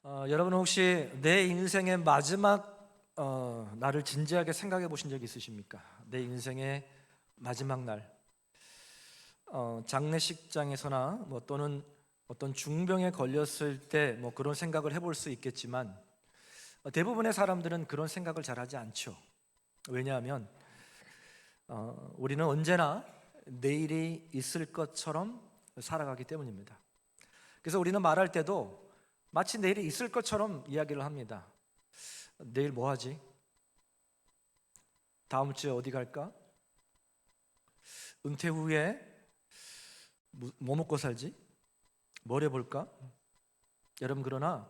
여러분 혹시 내 인생의 마지막 날을 진지하게 생각해 보신 적 있으십니까? 내 인생의 마지막 날, 장례식장에서나 또는 어떤 중병에 걸렸을 때 그런 생각을 해볼 수 있겠지만 대부분의 사람들은 그런 생각을 잘 하지 않죠. 왜냐하면 우리는 언제나 내일이 있을 것처럼 살아가기 때문입니다. 그래서 우리는 말할 때도 마치 내일이 있을 것처럼 이야기를 합니다. 내일 뭐 하지? 다음 주에 어디 갈까? 은퇴 후에 뭐 먹고 살지? 뭘 해볼까? 여러분, 그러나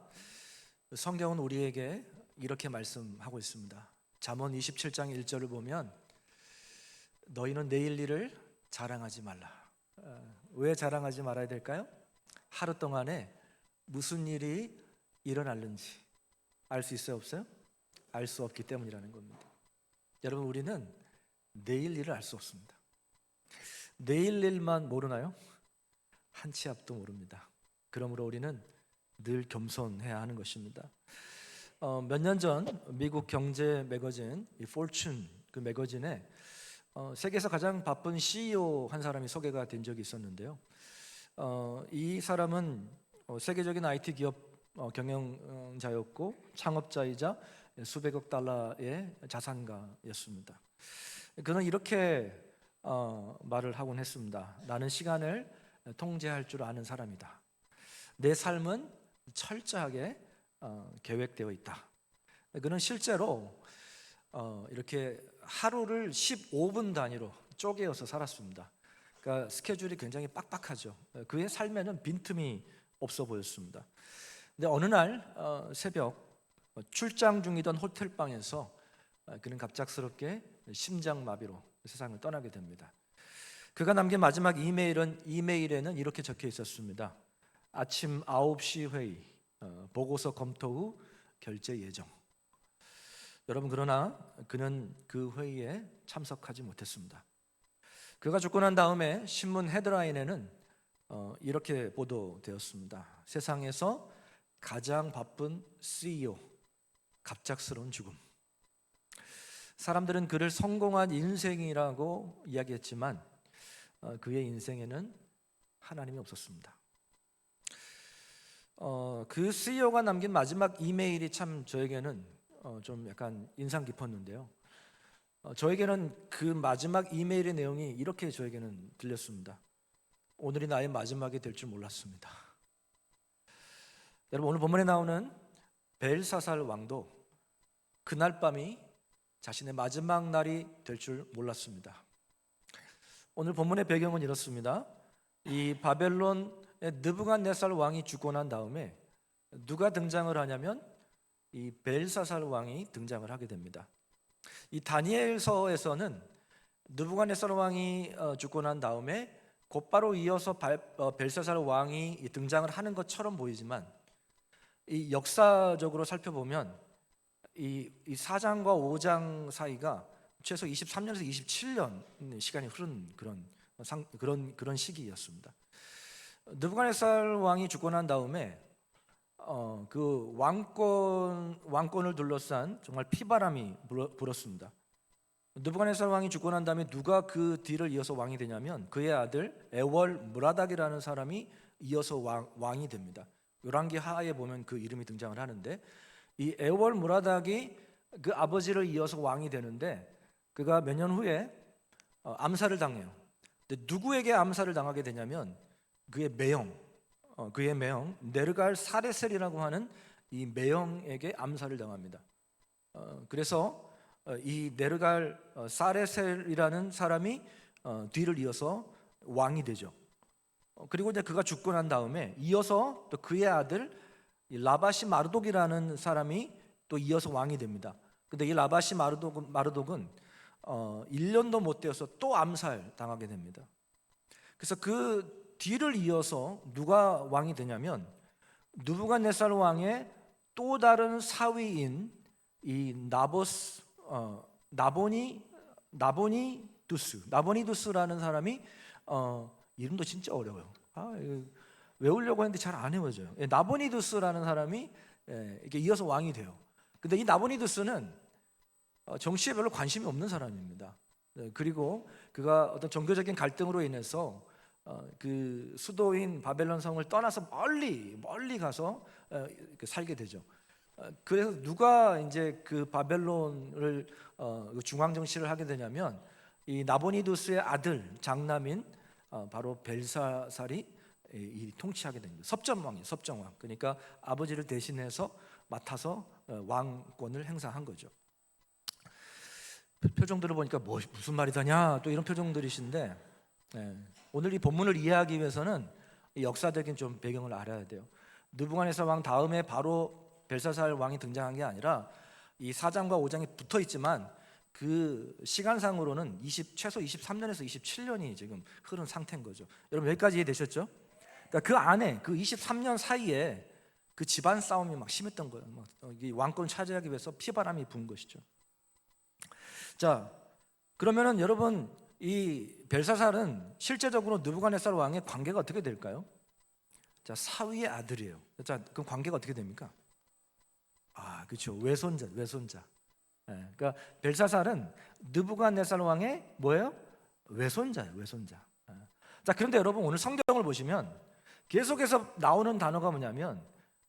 성경은 우리에게 이렇게 말씀하고 있습니다. 잠언 27장 1절을 보면 너희는 내일 일을 자랑하지 말라. 왜 자랑하지 말아야 될까요? 하루 동안에 무슨 일이 일어날는지 알 수 있어요, 없어요? 알 수 없기 때문이라는 겁니다. 여러분, 우리는 내일 일을 알 수 없습니다. 내일 일만 모르나요? 한 치 앞도 모릅니다. 그러므로 우리는 늘 겸손해야 하는 것입니다. 몇 년 전 미국 경제 매거진 이 포춘 그 매거진에 세계에서 가장 바쁜 CEO 한 사람이 소개가 된 적이 있었는데요. 이 사람은 세계적인 IT 기업 경영자였고 창업자이자 수백억 달러의 자산가였습니다. 그는 이렇게 말을 하곤 했습니다. 나는 시간을 통제할 줄 아는 사람이다. 내 삶은 철저하게 계획되어 있다. 그는 실제로 이렇게 하루를 15분 단위로 쪼개어서 살았습니다. 그러니까 스케줄이 굉장히 빡빡하죠. 그의 삶에는 빈틈이 없어 보였습니다. 근데 어느 날 새벽 출장 중이던 호텔 방에서 그는 갑작스럽게 심장마비로 세상을 떠나게 됩니다. 그가 남긴 마지막 이메일에는 이렇게 적혀 있었습니다. 아침 9시 회의, 보고서 검토 후 결제 예정. 여러분, 그러나 그는 그 회의에 참석하지 못했습니다. 그가 죽고 난 다음에 신문 헤드라인에는 이렇게 보도되었습니다. 세상에서 가장 바쁜 CEO, 갑작스러운 죽음. 사람들은 그를 성공한 인생이라고 이야기했지만 그의 인생에는 하나님이 없었습니다. 그 CEO가 남긴 마지막 이메일이 참 저에게는 좀 약간 인상 깊었는데요. 저에게는 그 마지막 이메일의 내용이 이렇게 저에게는 들렸습니다. 오늘이 나의 마지막이 될 줄 몰랐습니다. 여러분, 오늘 본문에 나오는 벨사살 왕도 그날 밤이 자신의 마지막 날이 될 줄 몰랐습니다. 오늘 본문의 배경은 이렇습니다. 이 바벨론의 느부갓네살 왕이 죽고 난 다음에 누가 등장을 하냐면 이 벨사살 왕이 등장을 하게 됩니다. 이 다니엘서에서는 느부갓네살 왕이 죽고 난 다음에 곧바로 이어서 벨사살 왕이 등장을 하는 것처럼 보이지만 이 역사적으로 살펴보면 이 4장과 5장 사이가 최소 23년에서 27년 시간이 흐른 그런 시기였습니다. 느부갓네살 왕이 죽고 난 다음에 그 왕권을 둘러싼 정말 피바람이 불었습니다. 느부갓네살 왕이 죽고 난 다음에 누가 그 뒤를 이어서 왕이 되냐면 그의 아들 에월 무라닥이라는 사람이 이어서 왕이 됩니다. 열왕기 하에 보면 그 이름이 등장을 하는데 이 에월 무라닥이 그 아버지를 이어서 왕이 되는데 그가 몇 년 후에 암살을 당해요. 근데 누구에게 암살을 당하게 되냐면 그의 매형 네르갈 사레셀이라고 하는 이 매형에게 암살을 당합니다. 그래서 이 네르갈 사레셀이라는 사람이 뒤를 이어서 왕이 되죠. 그리고 이제 그가 죽고 난 다음에 이어서 또 그의 아들 라바시 마르독이라는 사람이 또 이어서 왕이 됩니다. 근데 이 라바시 마르독은 1년도 못 되어서 또 암살 당하게 됩니다. 그래서 그 뒤를 이어서 누가 왕이 되냐면 느부갓네살 왕의 또 다른 사위인 이 나보니두스라는 사람이 이름도 진짜 어려워요. 외우려고 했는데 잘 안 외워져요. 나보니두스라는 사람이 이렇게 이어서 왕이 돼요. 근데 이 나보니두스는 정치에 별로 관심이 없는 사람입니다. 그리고 그가 어떤 종교적인 갈등으로 인해서 그 수도인 바벨론 성을 떠나서 멀리 가서 살게 되죠. 그래서 누가 이제 그 바벨론을 중앙 정치를 하게 되냐면 이 나보니두스의 아들 장남인 바로 벨사살이 이 통치하게 됩니다. 섭정왕이에요. 섭정왕. 그러니까 아버지를 대신해서 맡아서 왕권을 행사한 거죠. 표정들을 보니까 무슨 말이다냐 또 이런 표정들이신데, 오늘 이 본문을 이해하기 위해서는 이 역사적인 좀 배경을 알아야 돼요. 느부갓네살 왕 다음에 바로 벨사살 왕이 등장한 게 아니라 이 4장과 5장이 붙어 있지만 그 시간상으로는 최소 23년에서 27년이 지금 흐른 상태인 거죠. 여러분 여기까지 이해되셨죠? 그러니까 그 안에 그 23년 사이에 그 집안 싸움이 막 심했던 거예요. 이 왕권을 차지하기 위해서 피바람이 분 것이죠. 자, 그러면은 여러분 이 벨사살은 실제적으로 느부갓네살 왕의 관계가 어떻게 될까요? 자, 사위의 아들이에요. 자, 그럼 관계가 어떻게 됩니까? 그렇죠. 외손자. 그러니까 벨사살은 느부갓네살 왕의 뭐예요? 외손자예요. 외손자. 자, 그런데 여러분 오늘 성경을 보시면 계속해서 나오는 단어가 뭐냐면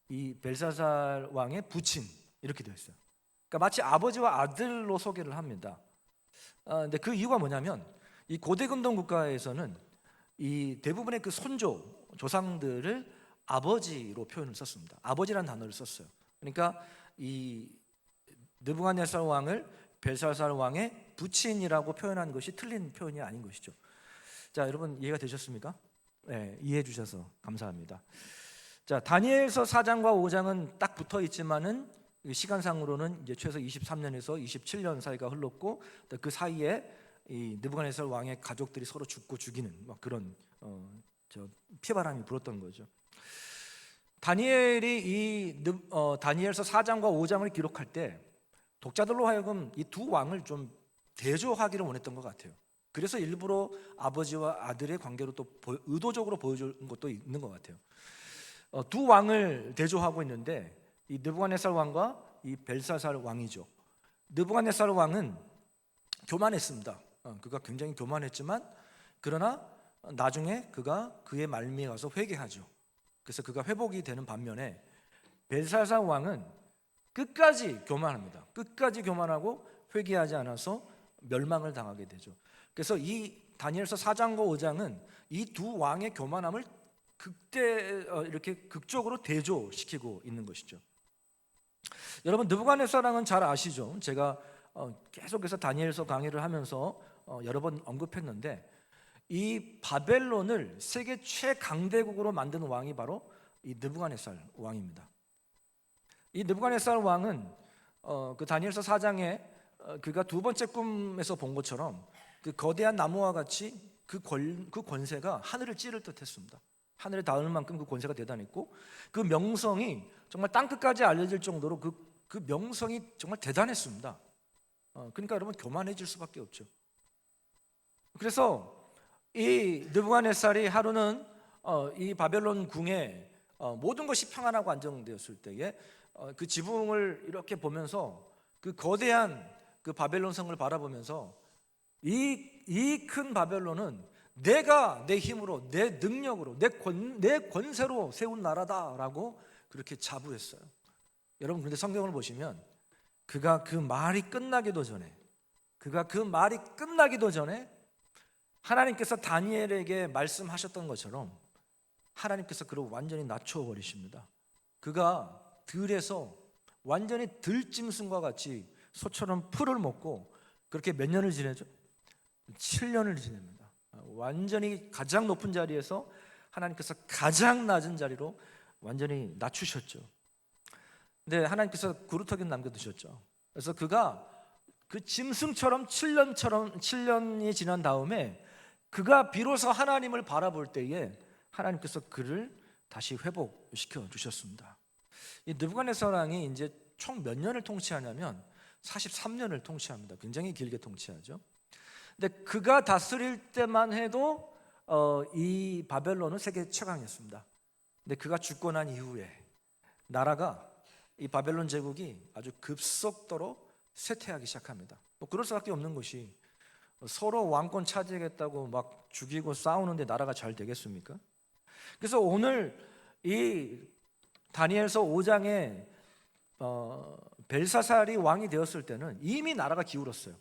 이 벨사살 왕의 부친 이렇게 되어 있어요. 그러니까 마치 아버지와 아들로 소개를 합니다. 근데 그 이유가 뭐냐면 이 고대 근동 국가에서는 이 대부분의 그 조상들을 아버지로 표현을 썼습니다. 아버지라는 단어를 썼어요. 그러니까 이 느부갓네살 왕을 벨사살 왕의 부친이라고 표현한 것이 틀린 표현이 아닌 것이죠. 자, 여러분 이해가 되셨습니까? 네, 이해해 주셔서 감사합니다. 자, 다니엘서 4장과 5장은 딱 붙어 있지만은 시간상으로는 이제 최소 23년에서 27년 사이가 흘렀고 그 사이에 이 느부갓네살 왕의 가족들이 서로 죽고 죽이는 막 그런 피바람이 불었던 거죠. 다니엘이 이 다니엘서 4장과 5장을 기록할 때 독자들로 하여금 이 두 왕을 좀 대조하기를 원했던 것 같아요. 그래서 일부러 아버지와 아들의 관계로 또 의도적으로 보여준 것도 있는 것 같아요. 두 왕을 대조하고 있는데 이 느부갓네살 왕과 이 벨사살 왕이죠. 느부갓네살 왕은 교만했습니다. 그가 굉장히 교만했지만 그러나 나중에 그가 그의 말미에 가서 회개하죠. 그래서 그가 회복이 되는 반면에 벨사살 왕은 끝까지 교만합니다. 끝까지 교만하고 회개하지 않아서 멸망을 당하게 되죠. 그래서 이 다니엘서 4장과 5장은 이 두 왕의 교만함을 이렇게 극적으로 대조시키고 있는 것이죠. 여러분 느부갓네살 왕은 잘 아시죠? 제가 계속해서 다니엘서 강의를 하면서 여러 번 언급했는데 이 바벨론을 세계 최강대국으로 만든 왕이 바로 이 느부갓네살 왕입니다. 이 느부갓네살 왕은 그 다니엘서 4장에 그가 두 번째 꿈에서 본 것처럼 그 거대한 나무와 같이 그 권세가 하늘을 찌를 듯했습니다. 하늘에 닿을 만큼 그 권세가 대단했고 그 명성이 정말 땅끝까지 알려질 정도로 그 명성이 정말 대단했습니다. 그러니까 여러분 교만해질 수밖에 없죠. 그래서 이 느부갓네살이 하루는 이 바벨론 궁에 모든 것이 평안하고 안정되었을 때에 그 지붕을 이렇게 보면서 그 거대한 그 바벨론 성을 바라보면서 이 큰 바벨론은 내가 내 힘으로 내 능력으로 내 권세로 세운 나라다라고 그렇게 자부했어요. 여러분 그런데 성경을 보시면 그가 그 말이 끝나기도 전에 하나님께서 다니엘에게 말씀하셨던 것처럼 하나님께서 그를 완전히 낮춰버리십니다. 그가 들에서 완전히 들짐승과 같이 소처럼 풀을 먹고 그렇게 몇 년을 지내죠? 7년을 지냅니다. 완전히 가장 높은 자리에서 하나님께서 가장 낮은 자리로 완전히 낮추셨죠. 근데 하나님께서 그루터기는 남겨두셨죠. 그래서 그가 그 짐승처럼 7년이 지난 다음에 그가 비로소 하나님을 바라볼 때에 하나님께서 그를 다시 회복시켜 주셨습니다. 이 느부갓네살 왕이 이제 총 몇 년을 통치하냐면 43년을 통치합니다. 굉장히 길게 통치하죠. 근데 그가 다스릴 때만 해도 이 바벨론은 세계 최강이었습니다. 근데 그가 죽고 난 이후에 나라가 이 바벨론 제국이 아주 급속도로 쇠퇴하기 시작합니다. 뭐 그럴 수밖에 없는 것이 서로 왕권 차지하겠다고 막 죽이고 싸우는데 나라가 잘 되겠습니까? 그래서 오늘 이 다니엘서 5장에 벨사살이 왕이 되었을 때는 이미 나라가 기울었어요.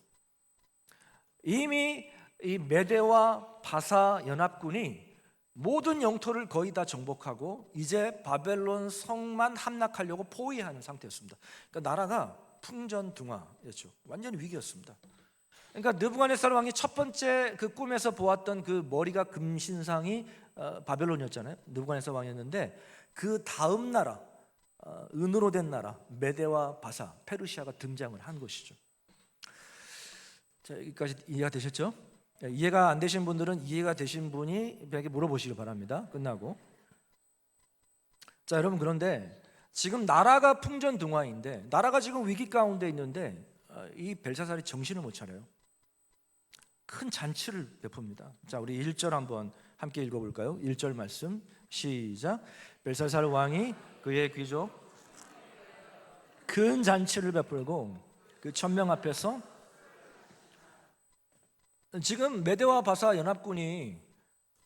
이미 이 메대와 바사 연합군이 모든 영토를 거의 다 정복하고 이제 바벨론 성만 함락하려고 포위하는 상태였습니다. 그러니까 나라가 풍전등화였죠. 완전 위기였습니다. 그러니까 느부갓네살 왕이 첫 번째 그 꿈에서 보았던 그 머리가 금신상이 바벨론이었잖아요. 느부갓네살 왕이었는데 그 다음 나라, 은으로 된 나라 메대와 바사, 페르시아가 등장을 한 것이죠. 자, 여기까지 이해가 되셨죠? 이해가 안 되신 분들은 이해가 되신 분이 에게 물어보시기 바랍니다. 끝나고. 자, 여러분, 그런데 지금 나라가 풍전등화인데, 나라가 지금 위기 가운데 있는데 이 벨사살이 정신을 못 차려요. 큰 잔치를 베풉니다. 자, 우리 1절 한번 함께 읽어볼까요? 1절 말씀 시작. 벨사살 왕이 그의 귀족 큰 잔치를 베풀고 그 천명 앞에서, 지금 메대와 바사 연합군이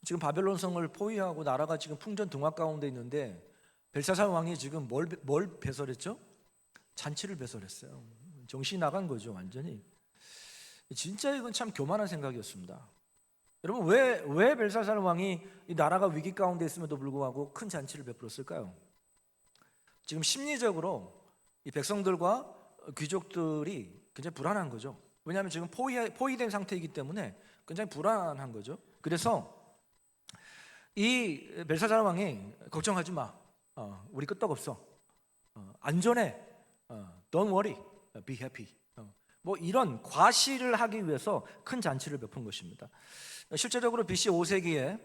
지금 바벨론 성을 포위하고 나라가 지금 풍전등화 가운데 있는데 벨사살 왕이 지금 뭘 배설했죠? 잔치를 배설했어요. 정신이 나간 거죠, 완전히. 진짜 이건 참 교만한 생각이었습니다. 여러분, 왜 벨사살 왕이 이 나라가 위기 가운데 있음에도 불구하고 큰 잔치를 베풀었을까요? 지금 심리적으로 이 백성들과 귀족들이 굉장히 불안한 거죠. 왜냐하면 지금 포위된 상태이기 때문에 굉장히 불안한 거죠. 그래서 이 벨사살 왕이 걱정하지 마, 우리 끄떡없어, 안전해, don't worry, be happy, 뭐 이런 과시를 하기 위해서 큰 잔치를 베푼 것입니다. 실제적으로 BC 5세기에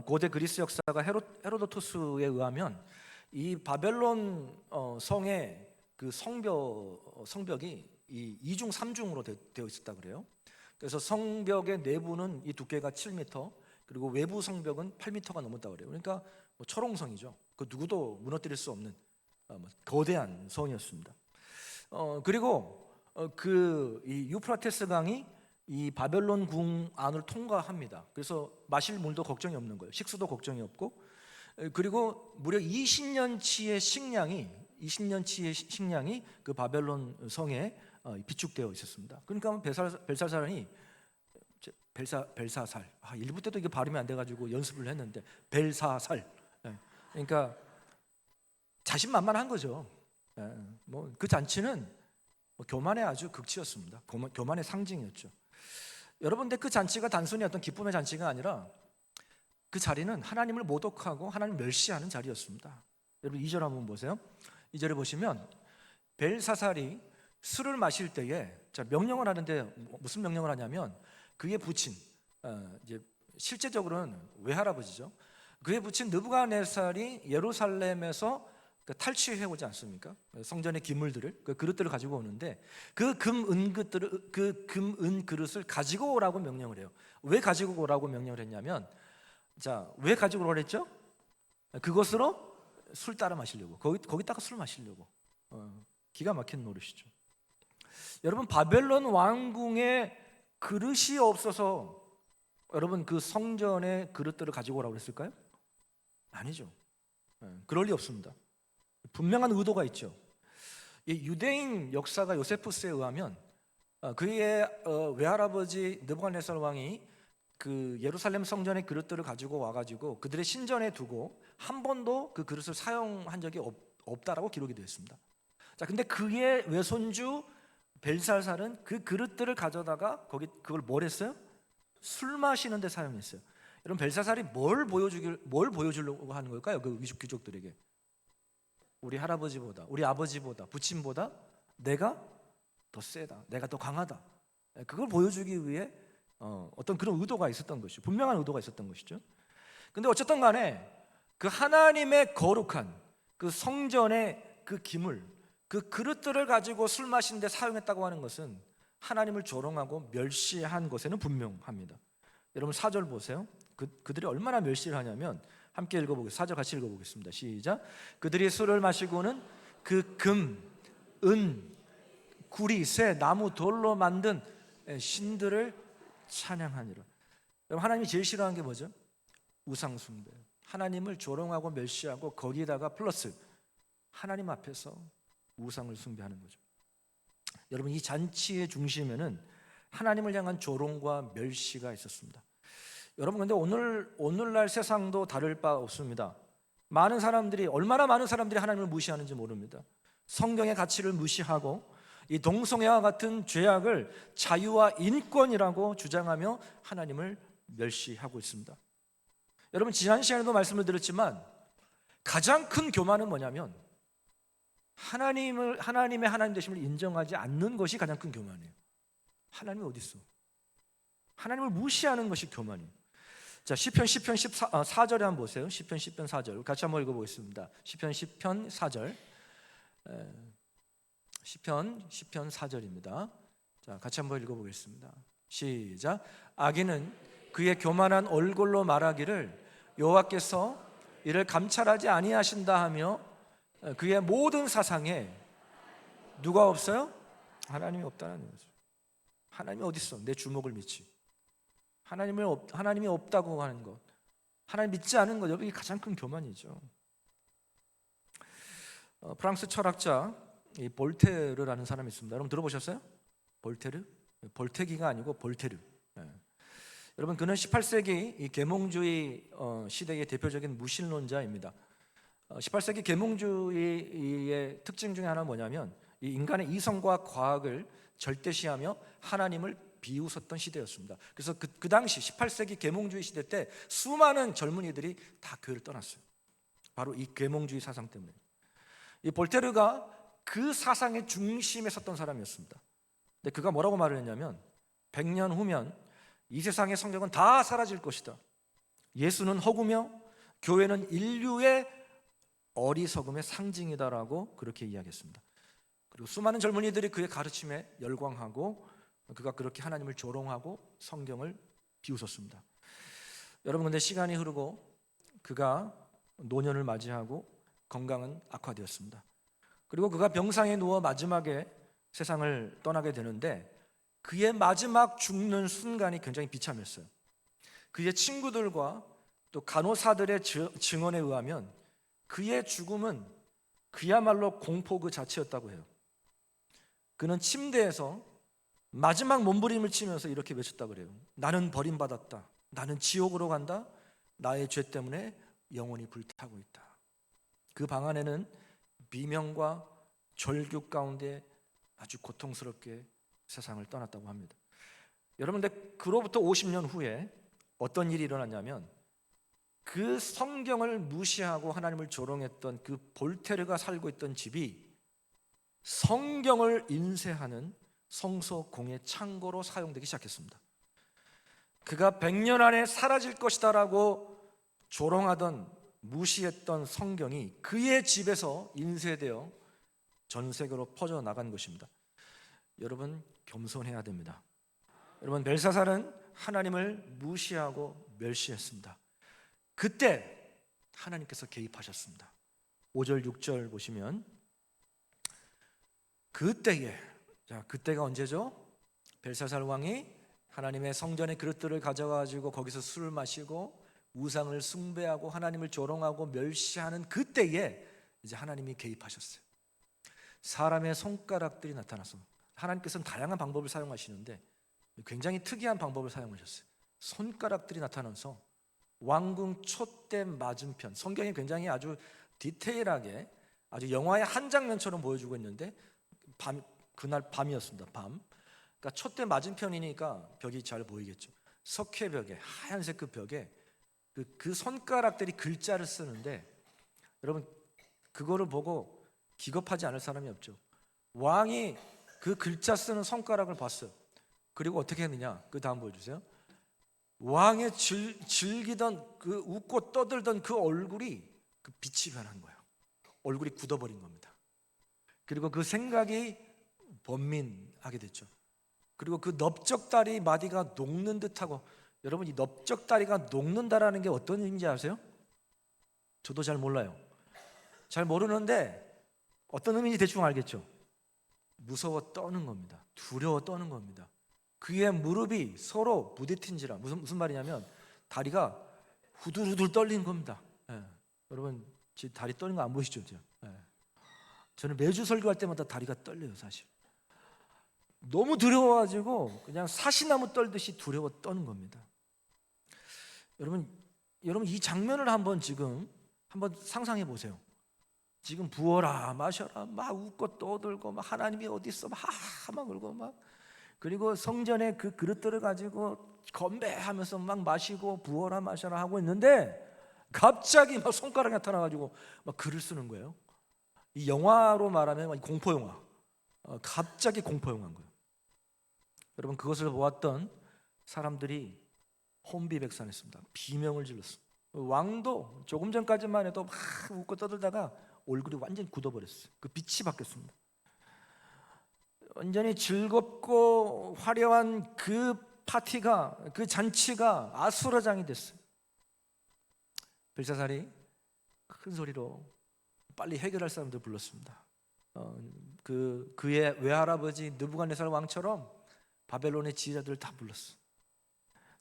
고대 그리스 역사가 헤로도토스에 의하면 이 바벨론 성의 그 성벽이 이 2중 3중으로 되어 있었다 그래요. 그래서 성벽의 내부는 이 두께가 7m, 그리고 외부 성벽은 8m가 넘었다 그래요. 그러니까 뭐 철옹성이죠. 그 누구도 무너뜨릴 수 없는 거대한 성이었습니다. 그리고 이 유프라테스 강이 이 바벨론 궁 안을 통과합니다. 그래서 마실 물도 걱정이 없는 거예요. 식수도 걱정이 없고, 그리고 무려 20년치의 식량이 그 바벨론 성에 비축되어 있었습니다. 그러니까 벨사살이 벨사살, 일부 때도 이게 발음이 안 돼가지고 연습을 했는데 벨사살, 그러니까 자신만만한 거죠. 뭐 그 잔치는 교만의 아주 극치였습니다. 교만의 상징이었죠. 여러분, 근데 그 잔치가 단순히 어떤 기쁨의 잔치가 아니라 그 자리는 하나님을 모독하고 하나님을 멸시하는 자리였습니다. 여러분 2절 한번 보세요. 2절에 보시면 벨사살이 술을 마실 때에, 자, 명령을 하는데 무슨 명령을 하냐면 그의 부친, 이제 실제적으로는 외할아버지죠. 그의 부친 느부갓네살이 예루살렘에서 탈취해 오지 않습니까? 성전의 기물들을, 그 그릇들을 가지고 오는데 그 금 은 그릇을 가지고 오라고 명령을 해요. 왜 가지고 오라고 명령을 했냐면, 자, 왜 가지고 오라고 했죠? 그것으로 술 따라 마시려고, 거기다가 술 마시려고. 기가 막힌 노릇이죠. 여러분, 바벨론 왕궁에 그릇이 없어서 여러분 그 성전의 그릇들을 가지고 오라고 했을까요? 아니죠. 그럴 리 없습니다. 분명한 의도가 있죠. 이 유대인 역사가 요세푸스에 의하면 그의 외할아버지 느부갓네살 왕이 그 예루살렘 성전의 그릇들을 가지고 와가지고 그들의 신전에 두고 한 번도 그 그릇을 사용한 적이 없다라고 기록이 되어 있습니다. 자, 근데 그의 외손주 벨사살은 그 그릇들을 가져다가 그걸 뭘 했어요? 술 마시는 데 사용했어요. 여러분, 벨사살이 뭘 보여주려고 하는 걸까요? 그 귀족들에게 우리 할아버지보다, 우리 아버지보다, 부친보다 내가 더 세다, 내가 더 강하다, 그걸 보여주기 위해 어떤 그런 의도가 있었던 것이죠. 분명한 의도가 있었던 것이죠. 근데 어쨌든 간에 그 하나님의 거룩한 그 성전의 그 기물, 그 그릇들을 가지고 술 마시는 데 사용했다고 하는 것은 하나님을 조롱하고 멸시한 것에는 분명합니다. 여러분 4절 보세요. 그들이 얼마나 멸시를 하냐면 함께 읽어보겠습니다. 4절 같이 읽어보겠습니다. 시작. 그들이 술을 마시고는 그 금, 은, 구리, 쇠, 나무, 돌로 만든 신들을 찬양하니라. 여러분, 하나님이 제일 싫어하는 게 뭐죠? 우상 숭배. 하나님을 조롱하고 멸시하고 거기에다가 플러스 하나님 앞에서 우상을 숭배하는 거죠. 여러분, 이 잔치의 중심에는 하나님을 향한 조롱과 멸시가 있었습니다. 여러분, 근데 오늘날 세상도 다를 바 없습니다. 얼마나 많은 사람들이 하나님을 무시하는지 모릅니다. 성경의 가치를 무시하고 이 동성애와 같은 죄악을 자유와 인권이라고 주장하며 하나님을 멸시하고 있습니다. 여러분, 지난 시간에도 말씀을 드렸지만 가장 큰 교만은 뭐냐면 하나님의 하나님 되심을 인정하지 않는 것이 가장 큰 교만이에요. 하나님이 어디 있어? 하나님을 무시하는 것이 교만이에요. 자, 시편 14절에 한번 보세요. 시편 4절 같이 한번 읽어보겠습니다. 시편 4절, 시편 4절입니다. 자, 같이 한번 읽어보겠습니다. 시작. 악인은 그의 교만한 얼굴로 말하기를 여호와께서 이를 감찰하지 아니하신다 하며 그의 모든 사상에 누가 없어요? 하나님이 없다는 거죠. 하나님이 어디 있어? 내 주먹을 미치. 하나님이 없다고 하는 것, 하나님 믿지 않은 것, 여기 가장 큰 교만이죠. 프랑스 철학자 볼테르라는 사람이 있습니다. 여러분 들어보셨어요? 볼테르? 볼테기가 아니고 볼테르. 여러분, 그는 18세기 이 계몽주의 시대의 대표적인 무신론자입니다. 18세기 계몽주의의 특징 중에 하나는 뭐냐면 이 인간의 이성과 과학을 절대시하며 하나님을 비웃었던 시대였습니다. 그래서 그 당시 18세기 계몽주의 시대 때 수많은 젊은이들이 다 교회를 떠났어요. 바로 이 계몽주의 사상 때문에. 이 볼테르가 그 사상의 중심에 섰던 사람이었습니다. 근데 그가 뭐라고 말을 했냐면 100년 후면 이 세상의 성경은 다 사라질 것이다. 예수는 허구며 교회는 인류의 어리석음의 상징이다라고 그렇게 이야기했습니다. 그리고 수많은 젊은이들이 그의 가르침에 열광하고 그가 그렇게 하나님을 조롱하고 성경을 비웃었습니다. 여러분, 근데 시간이 흐르고 그가 노년을 맞이하고 건강은 악화되었습니다. 그리고 그가 병상에 누워 마지막에 세상을 떠나게 되는데 그의 마지막 죽는 순간이 굉장히 비참했어요. 그의 친구들과 또 간호사들의 증언에 의하면 그의 죽음은 그야말로 공포 그 자체였다고 해요. 그는 침대에서 마지막 몸부림을 치면서 이렇게 외쳤다고 그래요. 나는 버림받았다. 나는 지옥으로 간다. 나의 죄 때문에 영원히 불타고 있다. 그 방 안에는 비명과 절규 가운데 아주 고통스럽게 세상을 떠났다고 합니다. 여러분, 근데 그로부터 50년 후에 어떤 일이 일어났냐면 그 성경을 무시하고 하나님을 조롱했던 그 볼테르가 살고 있던 집이 성경을 인쇄하는 성소 공예 창고로 사용되기 시작했습니다. 그가 100년 안에 사라질 것이다라고 조롱하던 무시했던 성경이 그의 집에서 인쇄되어 전 세계로 퍼져나간 것입니다. 여러분, 겸손해야 됩니다. 여러분, 벨사살은 하나님을 무시하고 멸시했습니다. 그때 하나님께서 개입하셨습니다. 5절 6절 보시면 그때가 언제죠? 벨사살 왕이 하나님의 성전의 그릇들을 가져가지고 거기서 술을 마시고 우상을 숭배하고 하나님을 조롱하고 멸시하는 그때에 이제 하나님이 개입하셨어요. 사람의 손가락들이 나타나서 하나님께서는 다양한 방법을 사용하시는데 굉장히 특이한 방법을 사용하셨어요. 손가락들이 나타나서 왕궁 촛대 맞은편, 성경이 굉장히 아주 디테일하게 아주 영화의 한 장면처럼 보여주고 있는데 그날 밤이었습니다. 그러니까 촛대 맞은편이니까 벽이 잘 보이겠죠. 석회벽에, 하얀색 그 벽에 그 손가락들이 글자를 쓰는데 여러분, 그거를 보고 기겁하지 않을 사람이 없죠. 왕이 그 글자 쓰는 손가락을 봤어요. 그리고 어떻게 했느냐? 그 다음 보여주세요. 왕의 즐기던 그 웃고 떠들던 그 얼굴이 그 빛이 변한 거예요. 얼굴이 굳어버린 겁니다. 그리고 그 생각이 번민하게 됐죠. 그리고 그 넓적다리 마디가 녹는 듯하고, 여러분, 이 넓적다리가 녹는다라는 게 어떤 의미인지 아세요? 저도 잘 몰라요. 잘 모르는데 어떤 의미인지 대충 알겠죠? 무서워 떠는 겁니다. 두려워 떠는 겁니다. 그의 무릎이 서로 부딪힌지라. 무슨 말이냐면 다리가 후들후들 떨리는 겁니다. 예. 여러분 제 다리 떨리는 거 안 보이시죠? 예. 저는 매주 설교할 때마다 다리가 떨려요. 사실 너무 두려워가지고 그냥 사시나무 떨듯이 두려워 떠는 겁니다. 여러분 이 장면을 한번 상상해 보세요. 지금 부어라 마셔라 막 웃고 떠들고 막 하나님이 어디 있어 막 울고 막, 그리고 성전에 그 그릇들을 가지고 건배하면서 막 마시고 부어라 마셔라 하고 있는데 갑자기 막 손가락이 나타나가지고 막 글을 쓰는 거예요. 이 영화로 말하면 공포 영화. 갑자기 공포 영화인 거예요. 여러분 그것을 보았던 사람들이 혼비백산했습니다. 비명을 질렀습니다. 왕도 조금 전까지만 해도 막 웃고 떠들다가 얼굴이 완전히 굳어버렸어요. 그 빛이 바뀌었습니다. 완전히 즐겁고 화려한 그 파티가, 그 잔치가 아수라장이 됐어요. 벨사살이 큰 소리로 빨리 해결할 사람들 불렀습니다. 그의 외할아버지 느부갓네살 왕처럼 바벨론의 지휘자들을 다 불렀어요.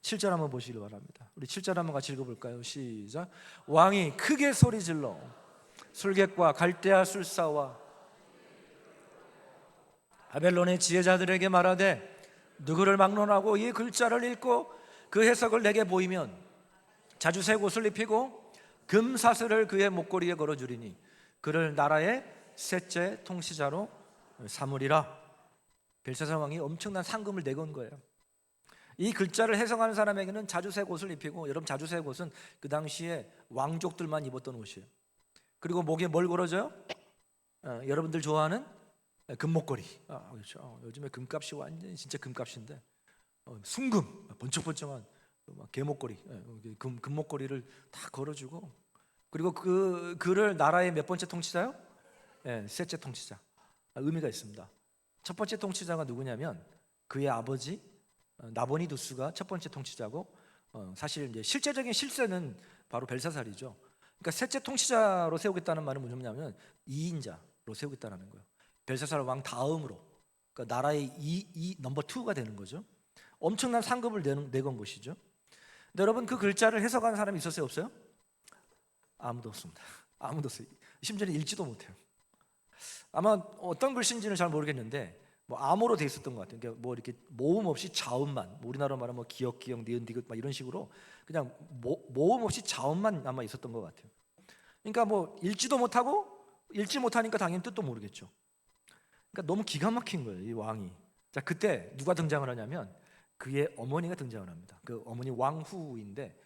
7절 한번 보시길 바랍니다. 우리 7절 한번 같이 읽어볼까요? 시작. 왕이 크게 소리질러 술객과 갈대아 술사와 바벨론의 지혜자들에게 말하되 누구를 막론하고 이 글자를 읽고 그 해석을 내게 보이면 자주새 옷을 입히고 금사슬을 그의 목걸이에 걸어주리니 그를 나라의 셋째 통치자로 삼으리라. 벨사살 왕이 엄청난 상금을 내건 거예요. 이 글자를 해석하는 사람에게는 자주색 옷을 입히고, 여러분 자주색 옷은 그 당시에 왕족들만 입었던 옷이에요. 그리고 목에 뭘 걸어줘요? 여러분들 좋아하는 금목걸이. 그렇죠. 요즘에 금값이 완전 진짜 금값인데 순금 번쩍번쩍한 개목걸이, 금목걸이를 다 걸어주고, 그리고 그를 나라의 몇 번째 통치자요? 셋째 통치자. 의미가 있습니다. 첫 번째 통치자가 누구냐면 그의 아버지 나보니두스가 첫 번째 통치자고, 사실 이제 실제적인 실세는 바로 벨사살이죠. 그러니까 셋째 통치자로 세우겠다는 말은 뭐냐면 2인자로 세우겠다는 거예요. 벨사살 왕 다음으로, 그러니까 나라의 넘버 2가 되는 거죠. 엄청난 상급을 내건 것이죠. 근데 여러분 그 글자를 해석하는 사람이 있었어요, 없어요? 아무도 없습니다. 아무도 없어요. 심지어는 읽지도 못해요. 아마 어떤 글씨인지는 잘 모르겠는데 암호로 돼 있었던 것 같아요. 그러니까 이렇게 모음 없이 자음만, 우리나라로 말하면 기역, 니은, 디귿 막 이런 식으로 그냥 모음 없이 자음만 아마 있었던 것 같아요. 그러니까 읽지도 못하고, 읽지 못하니까 당연히 뜻도 모르겠죠. 그러니까 너무 기가 막힌 거예요, 이 왕이. 자, 그때 누가 등장을 하냐면 그의 어머니가 등장을 합니다. 그 어머니 왕후인데,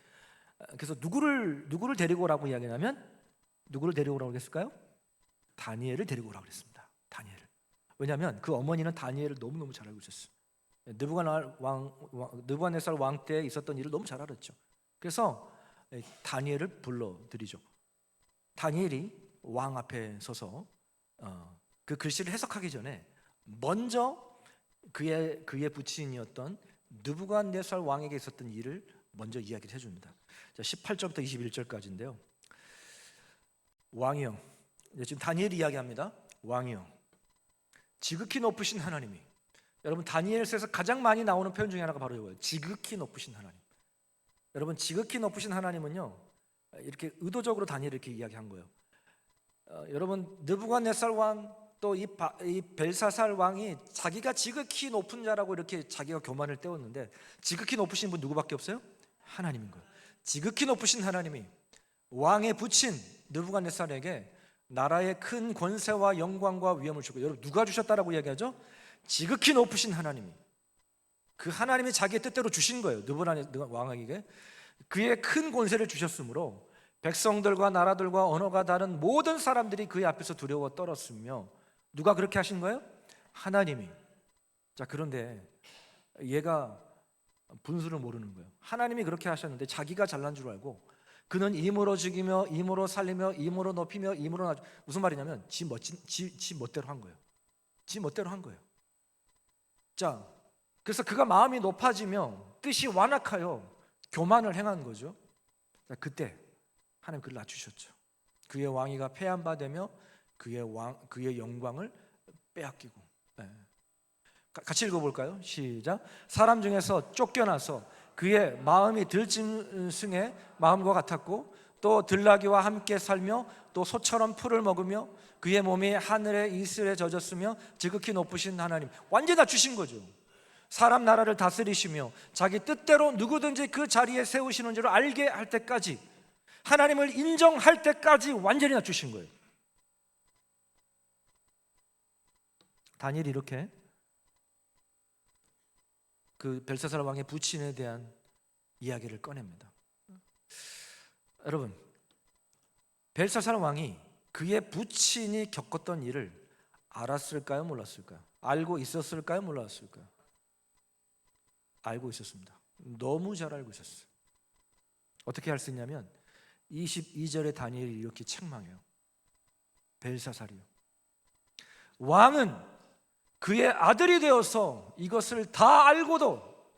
그래서 누구를 데리고 오라고 이야기하냐면 누구를 데리고 오라고 했을까요? 다니엘을 데리고 오라고 그랬습니다. 다니엘을. 왜냐하면 그 어머니는 다니엘을 너무너무 잘 알고 있었어요. 느부갓네살 왕 때 있었던 일을 너무 잘 알았죠. 그래서 다니엘을 불러들이죠. 다니엘이 왕 앞에 서서 그 글씨를 해석하기 전에 먼저 그의 부친이었던 느부갓네살 왕에게 있었던 일을 먼저 이야기를 해줍니다. 자, 18절부터 21절까지인데요. 왕이여, 지금 다니엘이 이야기합니다. 왕이여, 지극히 높으신 하나님이, 여러분 다니엘서에서 가장 많이 나오는 표현 중에 하나가 바로 이거예요. 지극히 높으신 하나님. 여러분 지극히 높으신 하나님은요, 이렇게 의도적으로 다니엘이 이렇게 이야기한 거예요. 여러분 느부갓네살 왕, 또 이 벨사살 왕이 자기가 지극히 높은 자라고 이렇게 자기가 교만을 떼었는데, 지극히 높으신 분 누구밖에 없어요? 하나님인 거예요. 지극히 높으신 하나님이 왕의 부친 느부갓네살에게 나라의 큰 권세와 영광과 위엄을 주고, 여러분 누가 주셨다라고 이야기하죠? 지극히 높으신 하나님이, 그 하나님이 자기의 뜻대로 주신 거예요. 느부갓네살 왕에게 그의 큰 권세를 주셨으므로 백성들과 나라들과 언어가 다른 모든 사람들이 그의 앞에서 두려워 떨었으며, 누가 그렇게 하신 거예요? 하나님이. 자, 그런데 얘가 분수를 모르는 거예요. 하나님이 그렇게 하셨는데 자기가 잘난 줄 알고 그는 임으로 죽이며 임으로 살리며 임으로 높이며 임으로 낮. 무슨 말이냐면 지 멋대로 한 거예요. 지 멋대로 한 거예요. 자, 그래서 그가 마음이 높아지며 뜻이 완악하여 교만을 행한 거죠. 자, 그때 하나님 그를 낮추셨죠. 그의 왕위가 폐한 바 되며 그의 영광을 빼앗기고. 같이 읽어볼까요? 시작. 사람 중에서 쫓겨나서 그의 마음이 들짐승의 마음과 같았고 또 들나귀와 함께 살며 또 소처럼 풀을 먹으며 그의 몸이 하늘의 이슬에 젖었으며 지극히 높으신 하나님, 완전히 낮추신 거죠. 사람 나라를 다스리시며 자기 뜻대로 누구든지 그 자리에 세우시는 줄 알게 할 때까지, 하나님을 인정할 때까지 완전히 낮추신 거예요. 다니엘이 이렇게 그 벨사살 왕의 부친에 대한 이야기를 꺼냅니다. 여러분, 벨사살 왕이 그의 부친이 겪었던 일을 알았을까요? 몰랐을까요? 알고 있었을까요? 몰랐을까요? 알고 있었습니다. 너무 잘 알고 있었어요. 어떻게 할 수 있냐면 22절에 다니엘이 이렇게 책망해요. 벨사살이요, 왕은 그의 아들이 되어서 이것을 다 알고도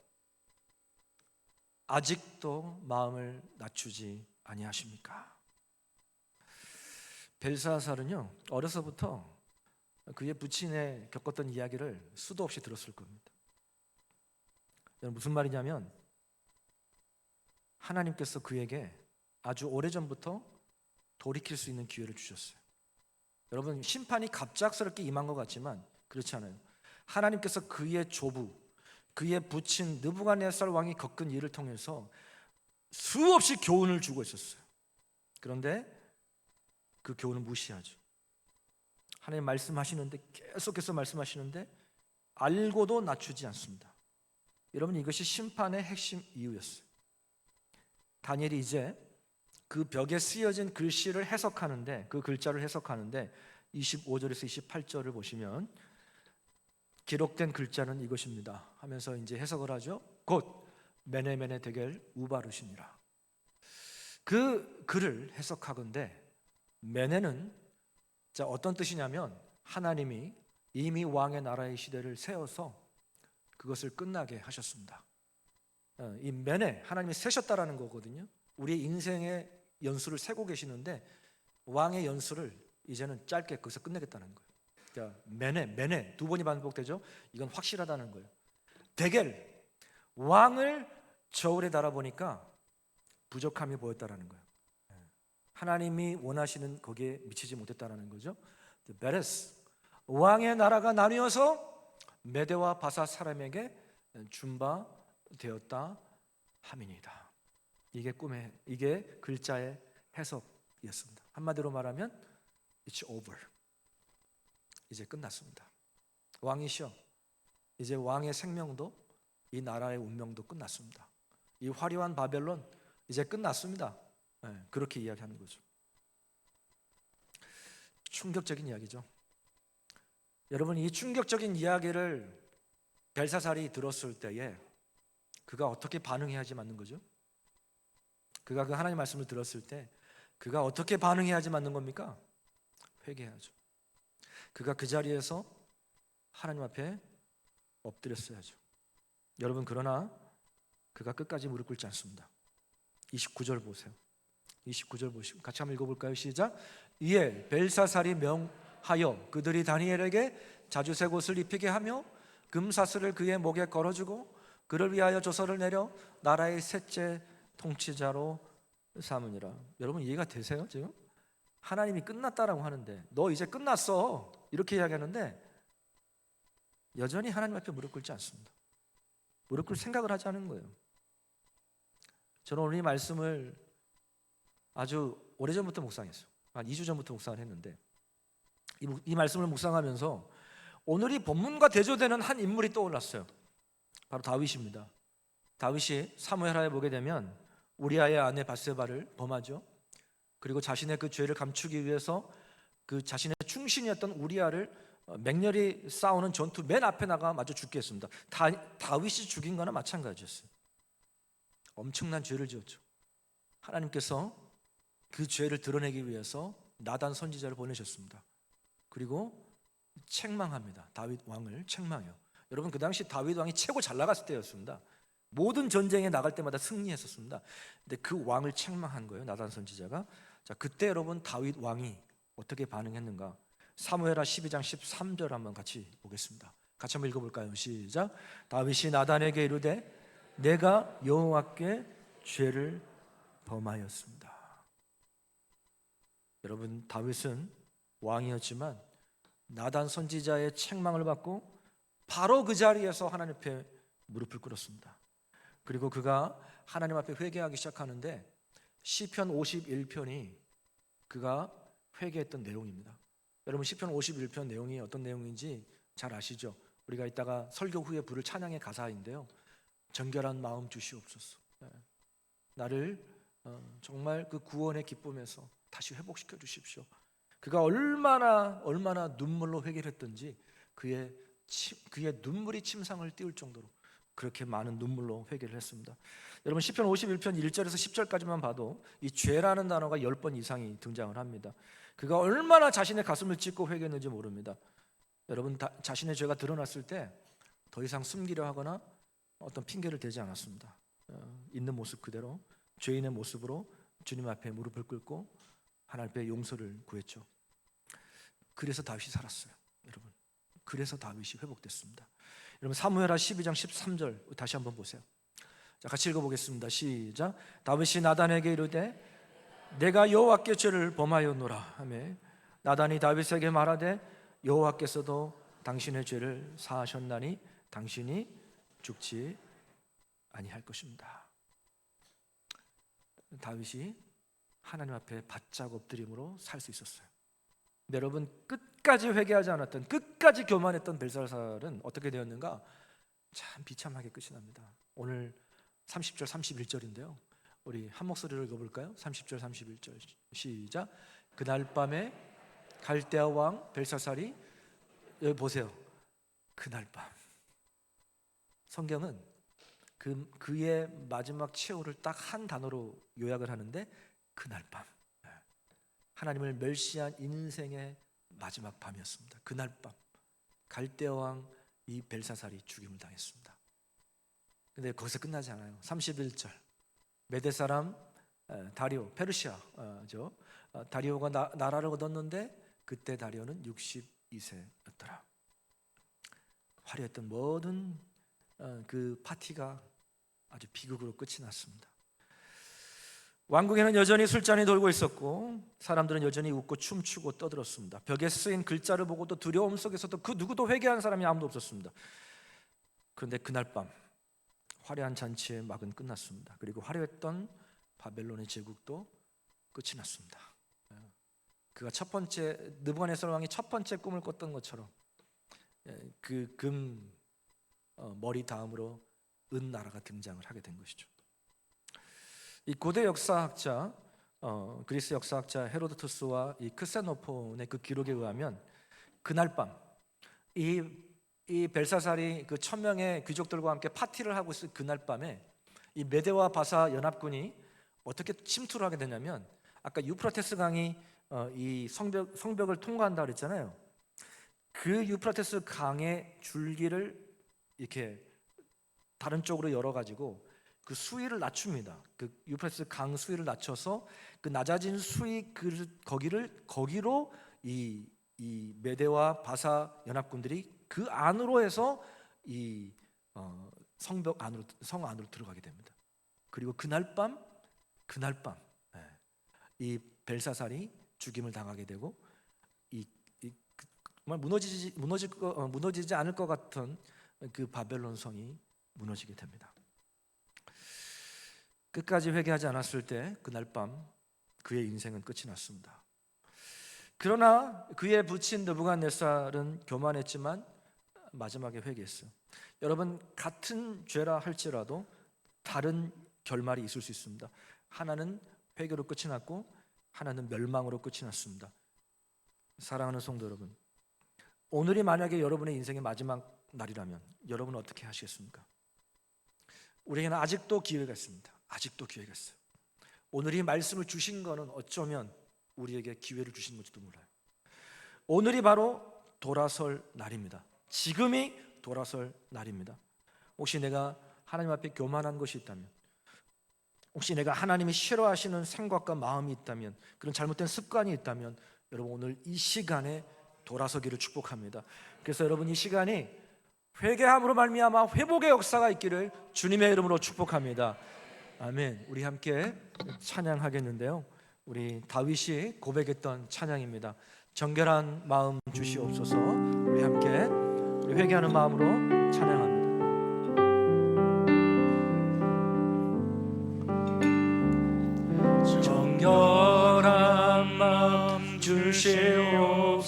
아직도 마음을 낮추지 아니하십니까? 벨사살은요, 어려서부터 그의 부친에 겪었던 이야기를 수도 없이 들었을 겁니다. 무슨 말이냐면 하나님께서 그에게 아주 오래전부터 돌이킬 수 있는 기회를 주셨어요. 여러분, 심판이 갑작스럽게 임한 것 같지만 그렇지 않아요. 하나님께서 그의 조부, 그의 부친 느부갓네살 왕이 겪은 일을 통해서 수없이 교훈을 주고 있었어요. 그런데 그 교훈을 무시하죠. 하나님 말씀하시는데, 계속해서 말씀하시는데 알고도 낮추지 않습니다. 여러분, 이것이 심판의 핵심 이유였어요. 다니엘이 이제 그 벽에 쓰여진 글씨를 해석하는데, 그 글자를 해석하는데 25절에서 28절을 보시면 기록된 글자는 이것입니다 하면서 이제 해석을 하죠. 곧 메네메네 데겔 우바르시니라. 그 글을 해석하건대 메네는 어떤 뜻이냐면 하나님이 이미 왕의 나라의 시대를 세워서 그것을 끝나게 하셨습니다. 이 메네, 하나님이 세셨다라는 거거든요. 우리 인생의 연수를 세고 계시는데 왕의 연수를 이제는 짧게 거기서 끝내겠다는 거예요. 그러니까 메네 두 번이 반복되죠. 이건 확실하다는 거예요. 데겔, 왕을 저울에 달아보니까 부족함이 보였다라는 거예요. 하나님이 원하시는 거기에 미치지 못했다라는 거죠. 베레스, 왕의 나라가 나뉘어서 메대와 바사 사람에게 준바되었다 함이니이다. 이게 글자의 해석이었습니다. 한마디로 말하면 It's over. 이제 끝났습니다. 왕이시여, 이제 왕의 생명도 이 나라의 운명도 끝났습니다. 이 화려한 바벨론 이제 끝났습니다. 그렇게 이야기하는 거죠. 충격적인 이야기죠. 여러분, 이 충격적인 이야기를 벨사살이 들었을 때에 그가 어떻게 반응해야지 맞는 거죠? 그가 그 하나님 말씀을 들었을 때 그가 어떻게 반응해야지 맞는 겁니까? 회개해야죠. 그가 그 자리에서 하나님 앞에 엎드렸어야죠. 여러분, 그러나 그가 끝까지 무릎 꿇지 않습니다. 29절 보세요. 29절 보시고 같이 한번 읽어볼까요? 시작. 이에 벨사살이 명하여 그들이 다니엘에게 자주색 옷을 입히게 하며 금사슬을 그의 목에 걸어주고 그를 위하여 조서를 내려 나라의 셋째 통치자로 삼으니라. 여러분, 이해가 되세요? 지금 하나님이 끝났다라고 하는데, 너 이제 끝났어 이렇게 이야기하는데 여전히 하나님 앞에 무릎 꿇지 않습니다. 무릎 꿇을 생각을 하지 않은 거예요. 저는 오늘 이 말씀을 아주 오래전부터 묵상했어요. 한 2주 전부터 묵상을 했는데 이 말씀을 묵상하면서 오늘이 본문과 대조되는 한 인물이 떠올랐어요. 바로 다윗입니다. 다윗이 사무엘하에 보게 되면 우리아의 아내 밧세바를 범하죠. 그리고 자신의 그 죄를 감추기 위해서 그 자신의 충신이었던 우리아를 맹렬히 싸우는 전투 맨 앞에 나가 마저 죽게 했습니다. 다윗이 죽인 거나 마찬가지였어요. 엄청난 죄를 지었죠. 하나님께서 그 죄를 드러내기 위해서 나단 선지자를 보내셨습니다. 그리고 책망합니다. 다윗 왕을 책망해요. 여러분, 그 당시 다윗 왕이 최고 잘 나갔을 때였습니다. 모든 전쟁에 나갈 때마다 승리했었습니다. 근데 그 왕을 책망한 거예요, 나단 선지자가. 자, 그때 여러분 다윗 왕이 어떻게 반응했는가? 사무엘하 12장 13절 한번 같이 보겠습니다. 같이 한번 읽어볼까요? 시작. 다윗이 나단에게 이르되 내가 여호와께 죄를 범하였습니다. 여러분, 다윗은 왕이었지만 나단 선지자의 책망을 받고 바로 그 자리에서 하나님 앞에 무릎을 꿇었습니다. 그리고 그가 하나님 앞에 회개하기 시작하는데 시편 51편이 그가 회개했던 내용입니다. 여러분, 시편 51편 내용이 어떤 내용인지 잘 아시죠? 우리가 이따가 설교 후에 부를 찬양의 가사인데요. 정결한 마음 주시옵소서. 나를 정말 그 구원의 기쁨에서 다시 회복시켜 주십시오. 그가 얼마나 눈물로 회개를 했던지 그의 눈물이 침상을 띄울 정도로 그렇게 많은 눈물로 회개를 했습니다. 여러분, 시편 51편 1절에서 10절까지만 봐도 이 죄라는 단어가 10번 이상이 등장을 합니다. 그가 얼마나 자신의 가슴을 찢고 회개했는지 모릅니다. 여러분, 자신의 죄가 드러났을 때 더 이상 숨기려 하거나 어떤 핑계를 대지 않았습니다. 있는 모습 그대로 죄인의 모습으로 주님 앞에 무릎을 꿇고 하나님 앞에 용서를 구했죠. 그래서 다윗이 살았어요. 여러분, 그래서 다윗이 회복됐습니다. 여러분, 사무엘하 12장 13절 다시 한번 보세요. 자, 같이 읽어보겠습니다. 시작. 다윗이 나단에게 이르되 내가 여호와께 죄를 범하였노라 하며 나단이 다윗에게 말하되 여호와께서도 당신의 죄를 사하셨나니 당신이 죽지 아니할 것입니다. 다윗이 하나님 앞에 바짝 엎드림으로 살 수 있었어요. 근데 여러분, 끝까지 회개하지 않았던, 끝까지 교만했던 벨사살은 어떻게 되었는가? 참 비참하게 끝이 납니다. 오늘 30절 31절인데요 우리 한 목소리로 읽어볼까요? 30절 31절 시작. 그날 밤에 갈대아 왕 벨사살이, 여기 보세요, 그날 밤. 성경은 그의 마지막 최후를 딱 한 단어로 요약을 하는데 그날 밤, 하나님을 멸시한 인생의 마지막 밤이었습니다. 그날 밤 갈대아 왕 이 벨사살이 죽임을 당했습니다. 근데 거기서 끝나지 않아요. 31절 메대 사람 다리오, 페르시아죠. 다리오가 나라를 얻었는데 그때 다리오는 62세였더라. 화려했던 모든 그 파티가 아주 비극으로 끝이 났습니다. 왕궁에는 여전히 술잔이 돌고 있었고 사람들은 여전히 웃고 춤추고 떠들었습니다. 벽에 쓰인 글자를 보고도 두려움 속에서도 그 누구도 회개한 사람이 아무도 없었습니다. 그런데 그날 밤 화려한 잔치의 막은 끝났습니다. 그리고 화려했던 바벨론의 제국도 끝이 났습니다. 그가 첫 번째 느부갓네살 왕이 첫 번째 꿈을 꿨던 것처럼 그 금 머리 다음으로 은 나라가 등장을 하게 된 것이죠. 이 고대 역사학자 그리스 역사학자 헤로도투스와 이 크세노폰의 그 기록에 의하면 그날 밤 이 벨사살이 그 1000명의 귀족들과 함께 파티를 하고 있을 그날 밤에 이 메대와 바사 연합군이 어떻게 침투를 하게 되냐면, 아까 유프라테스 강이 이 성벽을 통과한다 그랬잖아요. 그 유프라테스 강의 줄기를 이렇게 다른 쪽으로 열어가지고 그 수위를 낮춥니다. 그 유프라테스 강 수위를 낮춰서 그 낮아진 수위 거기로 이 메대와 바사 연합군들이 그 안으로 해서 이 성벽 안으로, 성 안으로 들어가게 됩니다. 그리고 그날 밤 이 벨사살이 죽임을 당하게 되고 정말 무너지지 않을 것 같은 그 바벨론 성이 무너지게 됩니다. 끝까지 회개하지 않았을 때 그날 밤 그의 인생은 끝이 났습니다. 그러나 그의 부친 느부갓네살은 교만했지만 마지막에 회개했어요. 여러분, 같은 죄라 할지라도 다른 결말이 있을 수 있습니다. 하나는 회개로 끝이 났고 하나는 멸망으로 끝이 났습니다. 사랑하는 성도 여러분, 오늘이 만약에 여러분의 인생의 마지막 날이라면 여러분은 어떻게 하시겠습니까? 우리에게는 아직도 기회가 있습니다. 아직도 기회가 있어요. 오늘 이 말씀을 주신 거는 어쩌면 우리에게 기회를 주신 건지도 몰라요. 오늘이 바로 돌아설 날입니다. 지금이 돌아설 날입니다. 혹시 내가 하나님 앞에 교만한 것이 있다면, 혹시 내가 하나님이 싫어하시는 생각과 마음이 있다면, 그런 잘못된 습관이 있다면 여러분 오늘 이 시간에 돌아서기를 축복합니다. 그래서 여러분 이 시간이 회개함으로 말미암아 회복의 역사가 있기를 주님의 이름으로 축복합니다. 아멘. 우리 함께 찬양하겠는데요, 우리 다윗이 고백했던 찬양입니다. 정결한 마음 주시옵소서. 우리 함께 우리 회개하는 마음으로 찬양합니다. 정결한 마음 주시옵소서.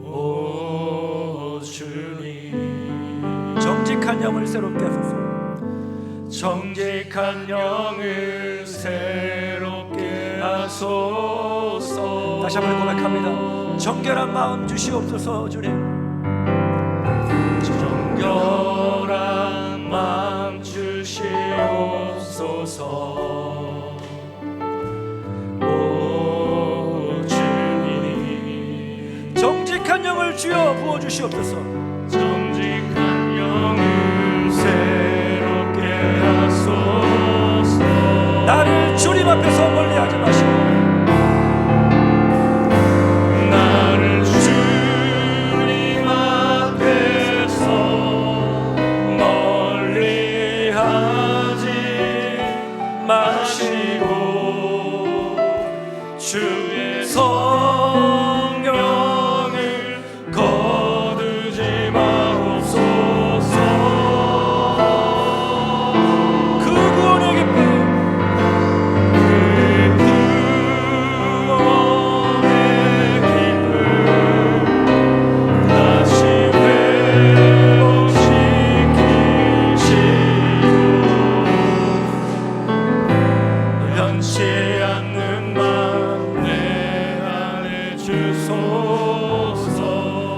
오 주님, 정직한 영을 새롭게 하소서. 정직한 영을 새롭게 하소서. 다시 한번 고백합니다. 정결한 마음 주시옵소서. 주님, 정결한 마음 주시옵소서. 오 주님, 정직한 영을 주여 부어주시옵소서. 정직한 영을 새롭게 하소서. 나를 주님 앞에서 멀리하지 마시고, 나를 주님 앞에서 멀리하지 마시고 주의 성령을 거두지 마옵소서. 그 구원의 기쁨, 다시 회복시키시고 변치 않는 마음 내 안에 주소서.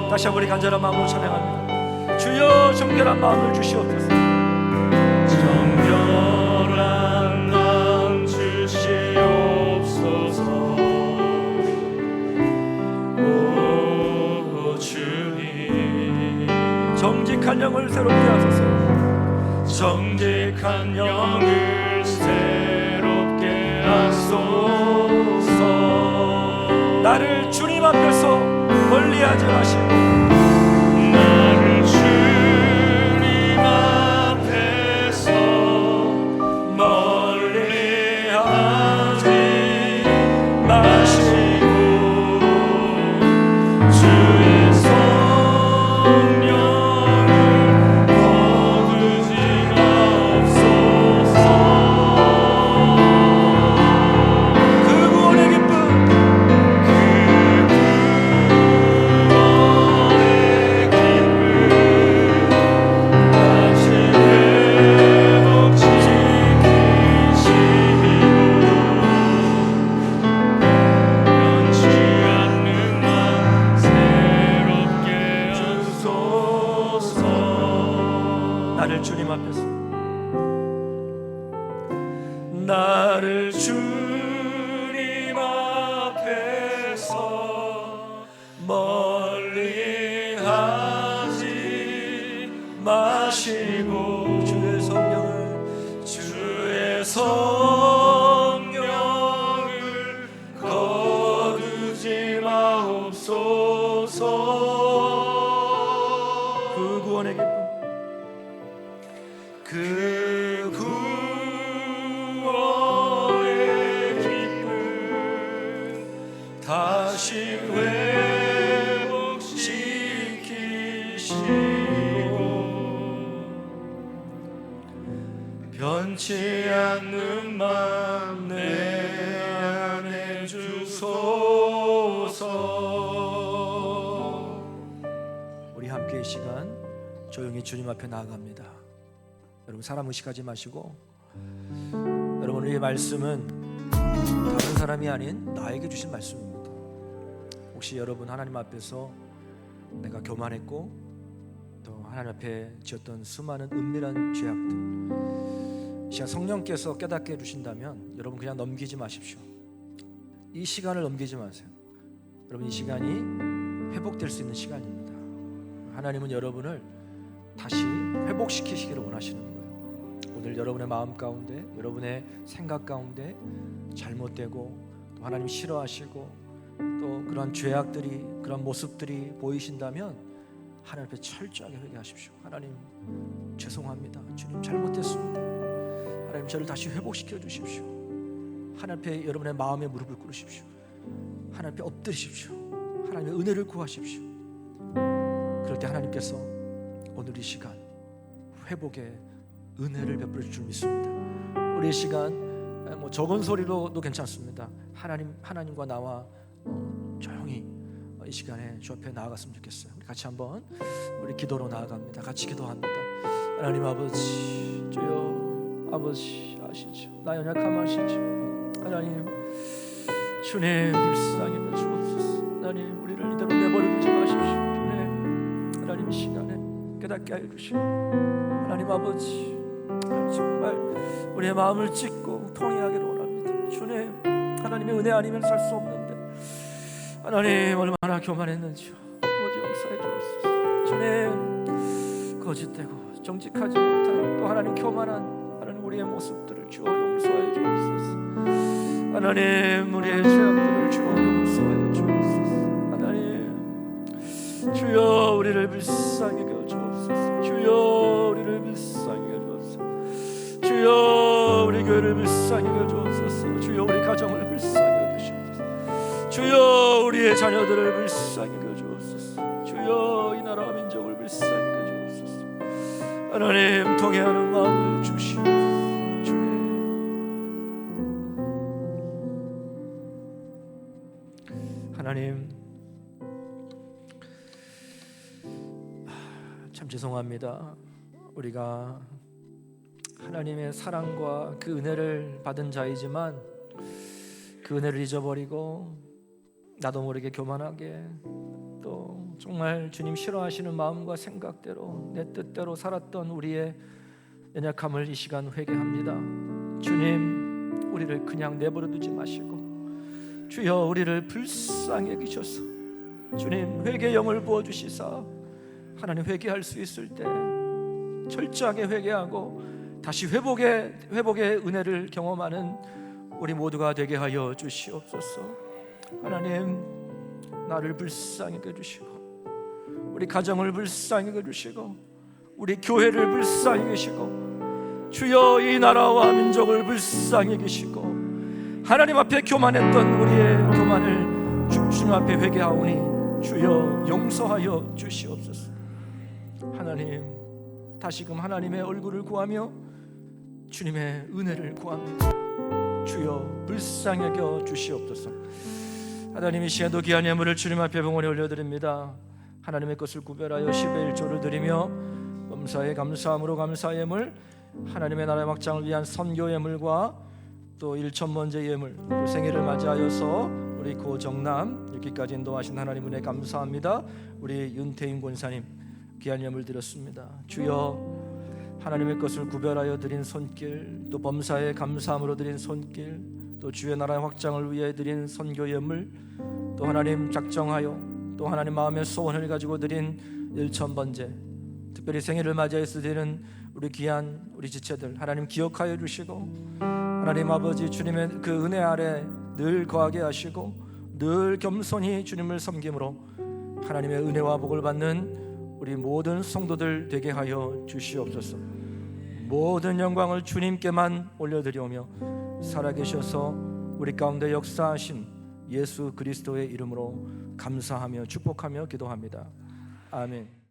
다시 한번 우리 간절한 마음으로 찬양합니다. 주여 정결한 마음을 주시옵소서. 정결한 마음 주시옵소서. 오 주님, 정직한 영을 새롭게 하소서. 정직한 영을 새롭게 하소서. 나를 주님 앞에서 멀리하지 마시고, 나를 주님 앞에서 멀리하지 마시고 주의 성령을 거두지 마옵소서. 그 구원의 기쁨, 다시 회복시키시고 변치 않는 맘 새롭게 주소서. 나를 주님 앞에서, 나를 주님 앞에서 멀리하지 마시고 주의 성령을 거두지 마옵소서. 그 구원의 기쁨, 그 구원의 기쁨 다시 회복시키시고 변치 않는 맘 내 안에 주소서. 우리 함께 이 시간 조용히 주님 앞에 나아갑니다. 여러분 사람 의식하지 마시고, 여러분 우리의 말씀은 다른 사람이 아닌 나에게 주신 말씀입니다. 혹시 여러분 하나님 앞에서 내가 교만했고 또 하나님 앞에 지었던 수많은 은밀한 죄악들, 이 시간 성령께서 깨닫게 해주신다면 여러분 그냥 넘기지 마십시오. 이 시간을 넘기지 마세요. 여러분 이 시간이 회복될 수 있는 시간입니다. 하나님은 여러분을 다시 회복시키시기를 원하시는 거예요. 오늘 여러분의 마음 가운데, 여러분의 생각 가운데 잘못되고 또 하나님 싫어하시고 또 그런 죄악들이, 그런 모습들이 보이신다면 하나님 앞에 철저하게 회개하십시오. 하나님 죄송합니다. 주님 잘못했습니다. 하나님 저를 다시 회복시켜 주십시오. 하나님 앞에 여러분의 마음의 무릎을 꿇으십시오. 하나님 앞에 엎드리십시오. 하나님의 은혜를 구하십시오. 그럴 때 하나님께서 오늘 이 시간 회복의 은혜를 베풀어 줄 줄 믿습니다. 우리 이 시간 적은 소리로도 괜찮습니다. 하나님과 나와 조용히 이 시간에 주 앞에 나아갔으면 좋겠어요. 우리 같이 한번 우리 기도로 나아갑니다. 같이 기도합니다. 하나님 아버지, 주여 아버지 아시죠? 나 연약함 아시죠? 하나님, 주님 불쌍히 여겨 주옵소서. 하나님 우리를 이대로 내버려 두지 마십시오. 주님, 하나님 이 시간에 깨닫게 하여 주시고, 하나님 아버지, 정말 우리의 마음을 찢고 통회하기를 원합니다. 주님, 하나님의 은혜 아니면 살 수 없는데 하나님 얼마나 교만했는지요. 아버지 용서해 주옵소서. 주님, 거짓되고 정직하지 못한 또 하나님 교만한 하나님 우리의 모습들을 주어 용서해 주옵소서. 하나님 우리의 죄악들을 주어 용서해 주옵소서. 하나님 주여 우리를 불쌍히 여겨 주옵소서. 주여 우리를 불쌍히 여겨 주옵소서. 주여 우리 교회를 불쌍히 여겨 주옵소서. 주여 우리 가정을 불쌍히 여겨 주옵소서. 주여 우리의 자녀들을 불쌍히 여겨 주옵소서. 주여 이 나라와 민족을 불쌍히 여겨 주옵소서. 하나님 통회하는 마음을 주시옵소서. 하나님 참 죄송합니다. 우리가 하나님의 사랑과 그 은혜를 받은 자이지만 그 은혜를 잊어버리고 나도 모르게 교만하게 또 정말 주님 싫어하시는 마음과 생각대로 내 뜻대로 살았던 우리의 연약함을 이 시간 회개합니다. 주님, 우리를 그냥 내버려 두지 마시고 주여 우리를 불쌍히 여기셔서 주님 회개의 영을 부어주시사 하나님 회개할 수 있을 때 철저하게 회개하고 다시 회복의 은혜를 경험하는 우리 모두가 되게 하여 주시옵소서. 하나님 나를 불쌍히 여겨주시고 우리 가정을 불쌍히 여겨주시고 우리 교회를 불쌍히 여기시고 주여 이 나라와 민족을 불쌍히 여기시고 하나님 앞에 교만했던 우리의 교만을 주님 앞에 회개하오니 주여 용서하여 주시옵소서. 하나님 다시금 하나님의 얼굴을 구하며 주님의 은혜를 구합니다. 주여 불쌍히 여겨 주시옵소서. 하나님 이 시간도 귀한 예물을 주님 앞에 봉헌에 올려드립니다. 하나님의 것을 구별하여 10의 1조를 드리며 범사에 감사함으로 감사 예물, 하나님의 나라의 확장을 위한 선교 예물과 또 1,000번째 예물, 또 생일을 맞이하여서 우리 고정남 여기까지 인도하신 하나님 은혜 감사합니다. 우리 윤태임 권사님 귀한 예물 드렸습니다. 주여 하나님의 것을 구별하여 드린 손길, 또 범사에 감사함으로 드린 손길, 또 주의 나라의 확장을 위해 드린 선교 예물, 또 하나님 작정하여 또 하나님 마음의 소원을 가지고 드린 1,000번째 특별히 생일을 맞이해서 드리는 우리 귀한 우리 지체들 하나님 기억하여 주시고 하나님 아버지 주님의 그 은혜 아래 늘 거하게 하시고 늘 겸손히 주님을 섬김으로 하나님의 은혜와 복을 받는 우리 모든 성도들 되게 하여 주시옵소서. 모든 영광을 주님께만 올려드리오며 살아계셔서 우리 가운데 역사하신 예수 그리스도의 이름으로 감사하며 축복하며 기도합니다. 아멘.